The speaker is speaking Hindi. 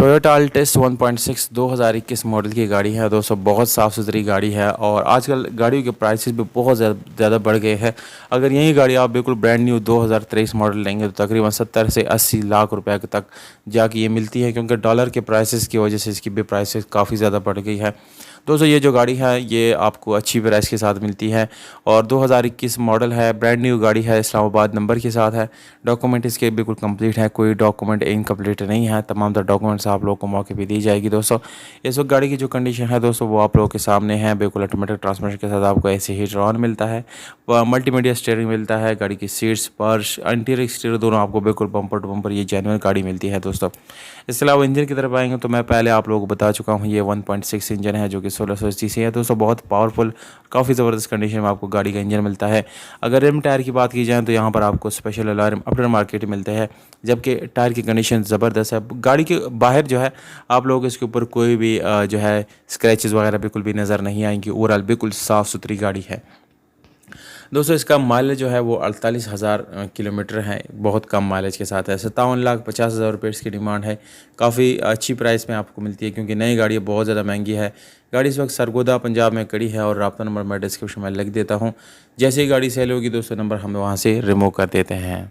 टोयोटा अल्टिस 1.6 2021 मॉडल की गाड़ी है दोस्तों। बहुत साफ़ सुथरी गाड़ी है और आजकल गाड़ियों के प्राइसेस भी बहुत ज़्यादा बढ़ गए हैं। अगर यही गाड़ी आप बिल्कुल ब्रांड न्यू 2023 मॉडल लेंगे तो तकरीबन 70 से 80 लाख रुपए तक जाके ये मिलती है, क्योंकि डॉलर के प्राइसेस की वजह से इसकी भी प्राइसेस काफ़ी ज़्यादा बढ़ गई है। दोस्तों ये जो गाड़ी है ये आपको अच्छी प्राइस के साथ मिलती है और 2021 मॉडल है, ब्रांड न्यू गाड़ी है, इस्लामाबाद नंबर के साथ है। डॉक्यूमेंट इसके बिल्कुल कंप्लीट है, कोई डॉक्यूमेंट इनकम्प्लीट नहीं है। तमाम तरह डॉक्यूमेंट्स आप लोगों को मौके पे दी जाएगी। दोस्तों इस वक्त गाड़ी की जो कंडीशन है दोस्तों वो आप लोगों के सामने है। बिल्कुल ऑटोमेटिक ट्रांसमिशन के साथ आपको ऐसे ही हीटर ऑन मिलता है, मल्टीमीडिया स्टीयरिंग मिलता है, गाड़ी की सीट्स पर्श इंटीरियर एक्सटीरियर दोनों आपको बिल्कुल बम्पर टू बम्पर ये जेन्युइन गाड़ी मिलती है। दोस्तों इसके अलावा इंजन की तरफ आएंगे तो मैं पहले आप लोगों को बता चुका हूँ, ये 1.6 इंजन है जो कि 1600 सीसी है। दोस्तों बहुत पावरफुल, काफ़ी ज़बरदस्त कंडीशन में आपको गाड़ी का इंजन मिलता है। अगर रिम टायर की बात की जाए तो यहाँ पर आपको स्पेशल अलार्म आफ्टर मार्केट मिलते हैं, जबकि टायर की कंडीशन ज़बरदस्त है। गाड़ी के बाहर जो है आप लोग इसके ऊपर कोई भी जो है स्क्रैचेस वगैरह बिल्कुल भी नज़र नहीं आएंगी। ओवरऑल बिल्कुल साफ़ सुथरी गाड़ी है। दोस्तों इसका माइलेज जो है वो 48,000 किलोमीटर है, बहुत कम माइलेज के साथ है। 57,50,000 रुपये इसकी डिमांड है। काफ़ी अच्छी प्राइस में आपको मिलती है, क्योंकि नई गाड़ी बहुत ज़्यादा महंगी है। गाड़ी इस वक्त सरगोदा पंजाब में खड़ी है और रब्ता नंबर मैं डिस्क्रिप्शन में लिख देता हूँ। जैसे ही गाड़ी सेल होगी दोस्तों नंबर हम वहाँ से रिमूव कर देते हैं।